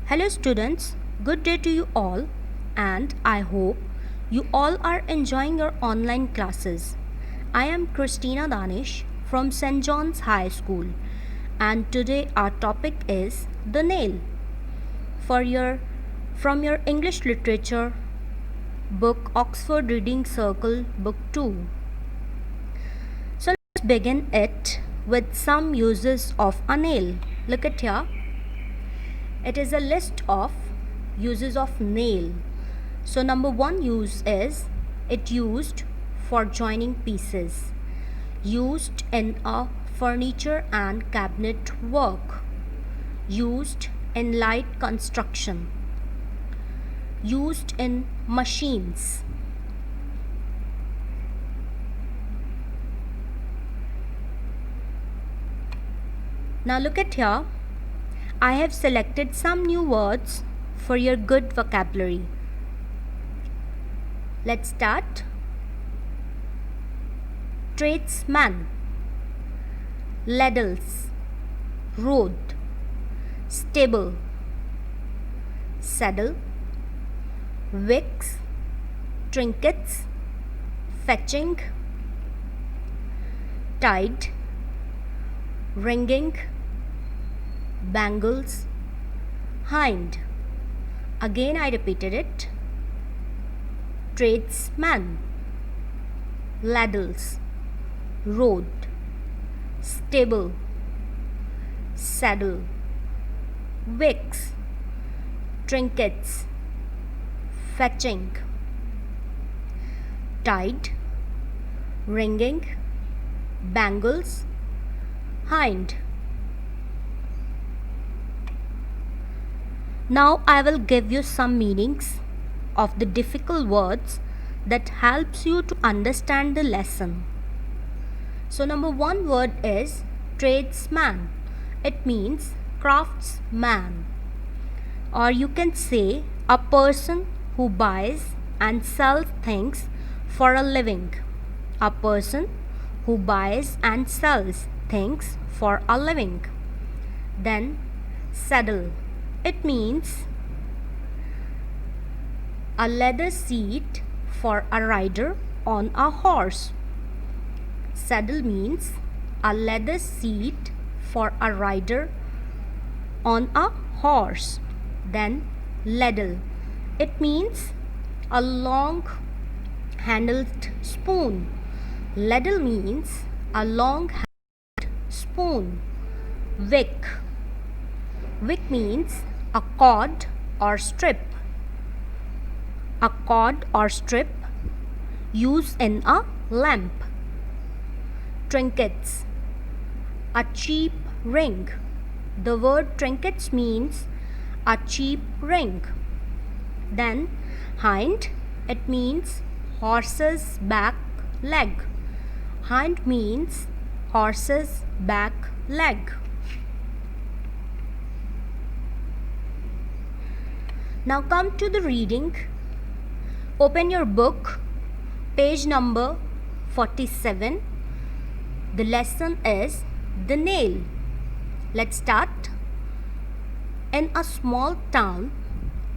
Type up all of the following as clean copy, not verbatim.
Hello, students. Good day to you all, and I hope you all are enjoying your online classes. I am Christina Danish from St. John's High School, and today our topic is the nail. For your from your English literature book Oxford Reading Circle book 2. So let's begin it with some uses of a nail. Look at here. It is a list of uses of nail. So number 1 use is it used for joining pieces, used in a furniture and cabinet work, used in light construction, used in machines. Now look at here. I have selected some new words for your good vocabulary. Let's start. Tradesman, ladles, road, stable, saddle, wicks, trinkets, fetching, tide, ringing, bangles, hind. Again I repeated it. Tradesman, ladles, road, stable, saddle, wicks, trinkets, fetching, tide, ringing, bangles, hind. Now I will give you some meanings of the difficult words that helps you to understand the lesson. So number 1 word is tradesman. It means craftsman, or you can say a person who buys and sells things for a living. A person who buys and sells things for a living. Then saddle. It means a leather seat for a rider on a horse. Saddle means a leather seat for a rider on a horse. Then ladle. It means a long handled spoon. Ladle means a long handled spoon. Wick. Wick means a cord or strip. A cord or strip used in a lamp. Trinkets. A cheap ring. The word trinkets means a cheap ring. Then hind. It means horse's back leg. Hind means horse's back leg. Now come to the reading. Open your book, page number 47. The lesson is the nail. Let's start. In a small town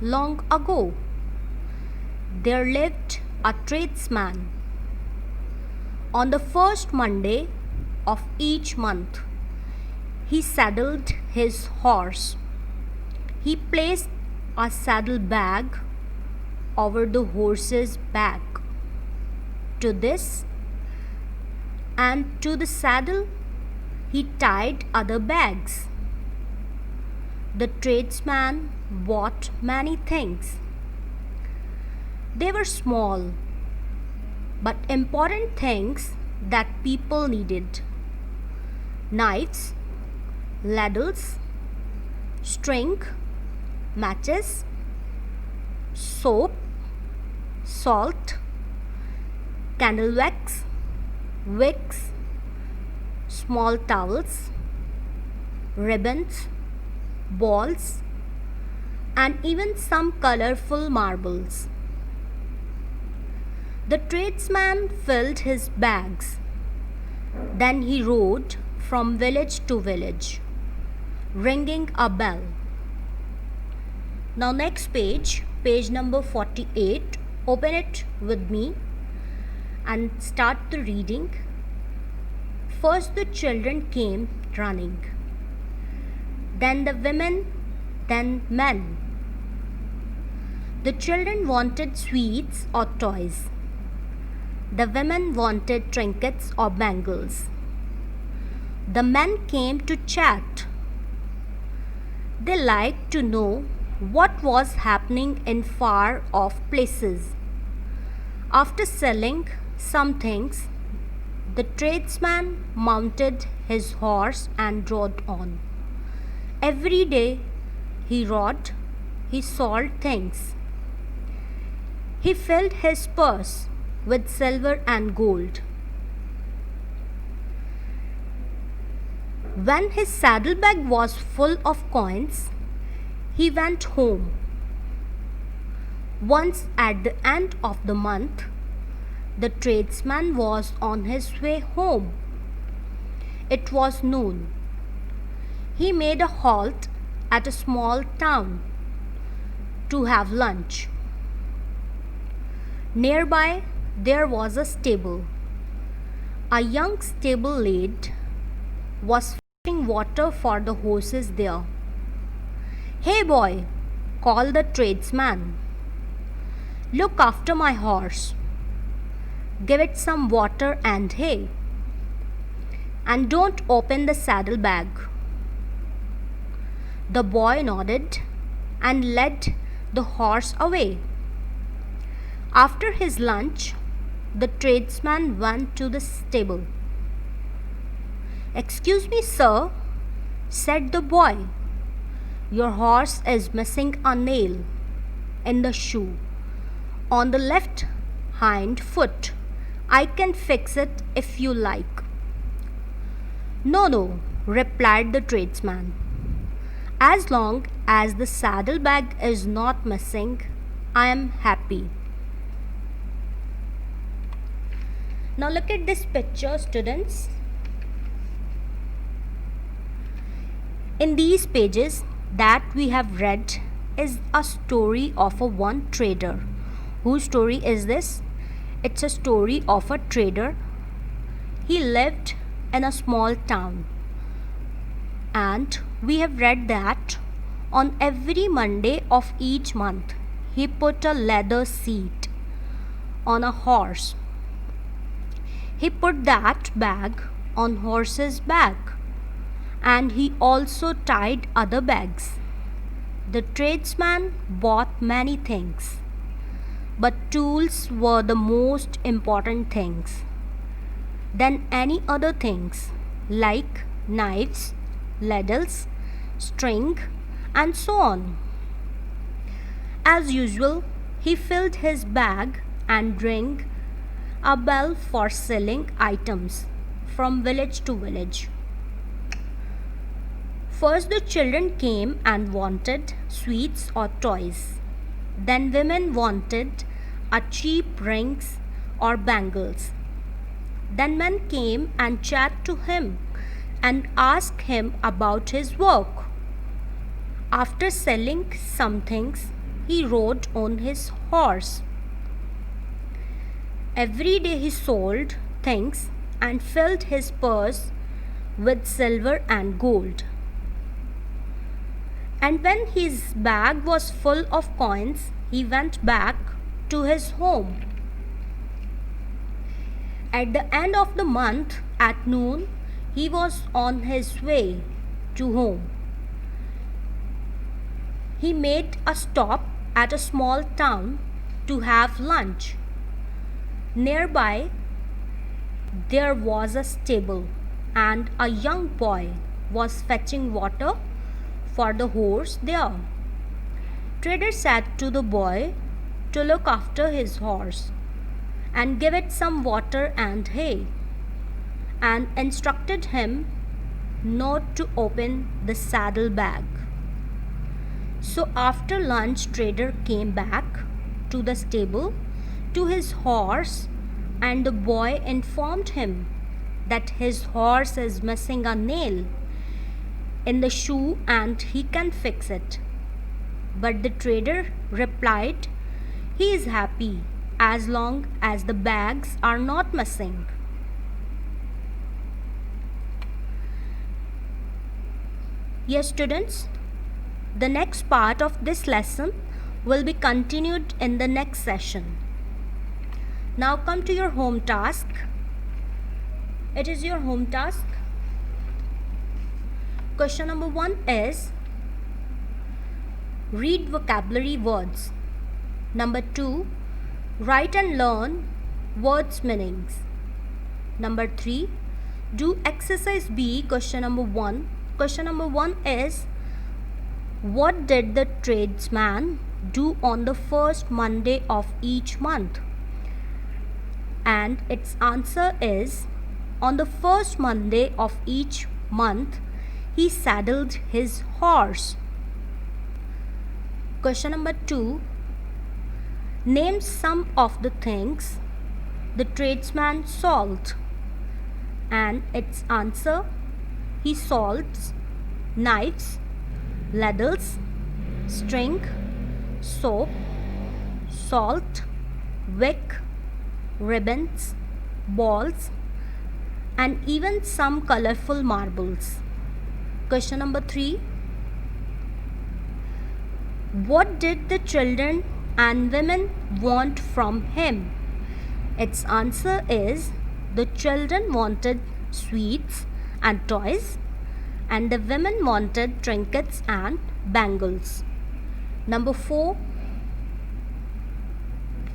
long ago, there lived a tradesman. On the first Monday of each month, he saddled his horse. He placed a saddle bag over the horse's back. To this and to the saddle he tied other bags. The tradesman bought many things. They were small but important things that people needed: knives, ladles, string, matches, soap, salt, candle wax, wicks, small towels, ribbons, balls, and even some colorful marbles. The tradesman filled his bags. Then he rode from village to village, ringing a bell. Now next page, page number 48. Open it with me and start the reading. First the children came running, then the women, then men. The children wanted sweets or toys. The women wanted trinkets or bangles. The men came to chat. They liked to know what was happening in far off places. After selling some things, the tradesman mounted his horse and rode on. Every day he rode, he sold things. He filled his purse with silver and gold. When his saddlebag was full of coins, he went home. Once at the end of the month, the tradesman was on his way home. It was noon. He made a halt at a small town to have lunch. Nearby there was a stable. A young stable lad was fetching water for the horses there. "Hey boy," called the tradesman, "look after my horse. Give it some water and hay. And don't open the saddlebag." The boy nodded and led the horse away. After his lunch, the tradesman went to the stable. "Excuse me, sir," said the boy. "Your horse is missing a nail in the shoe on the left hind foot. I can fix it if you like." "No," replied the tradesman. "As long as the saddlebag is not missing, I am happy." Now look at this picture, students. In these pages that we have read is a story of a one trader. Whose story is this? It's a story of a trader. He lived in a small town, and we have read that on every Monday of each month he put a leather seat on a horse. He put that bag on horse's back, and he also tied other bags. The tradesman bought many things, but tools were the most important things. Then any other things like knives, ladles, string, and so on. As usual, he filled his bag and rang a bell for selling items from village to village. First the children came and wanted sweets or toys. Then women wanted a cheap rings or bangles. Then men came and chatted to him and asked him about his work. After selling some things, he rode on his horse. Every day he sold things and filled his purse with silver and gold. And when his bag was full of coins, he went back to his home. At the end of the month, at noon, he was on his way to home. He made a stop at a small town to have lunch. Nearby there was a stable, and a young boy was fetching water for the horse there. Trader said to the boy to look after his horse and give it some water and hay, and instructed him not to open the saddlebag. So after lunch, trader came back to the stable to his horse, and the boy informed him that his horse is missing a nail in the shoe and he can fix it. But the trader replied, he is happy as long as the bags are not missing. Yes, students, the next part of this lesson will be continued in the next session. Now come to your home task. It is your home task. Question number 1 is read vocabulary words. Number 2, write and learn words meanings. Number 3, do exercise B, question number 1. Question number 1 is what did the tradesman do on the first Monday of each month? And its answer is on the first Monday of each month he saddled his horse. Question number 2, name some of the things the tradesman sold. And its answer, he sold knives, ladles, string, soap, salt, wick, ribbons, balls, and even some colorful marbles. Question number 3, what did the children and women want from him? Its answer is the children wanted sweets and toys, and the women wanted trinkets and bangles. Number 4,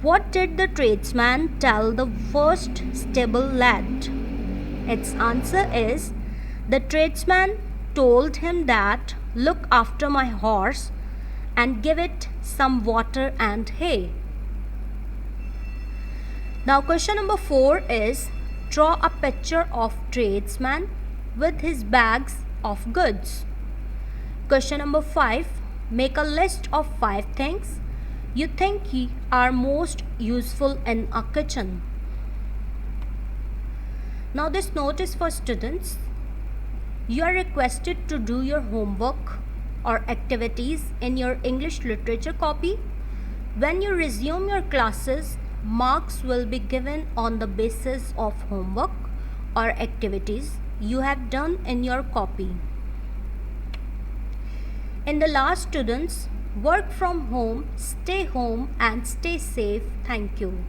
what did the tradesman tell the first stable lad? Its answer is the tradesman told him that look after my horse and give it some water and hay. Now question number 4 is draw a picture of tradesman with his bags of goods. Question number 5, make a list of 5 things you think are most useful in a kitchen. Now this note is for students. You are requested to do your homework or activities in your English literature copy. When you resume your classes, marks will be given on the basis of homework or activities you have done in your copy. In the last, students, work from home, stay home and stay safe. Thank you.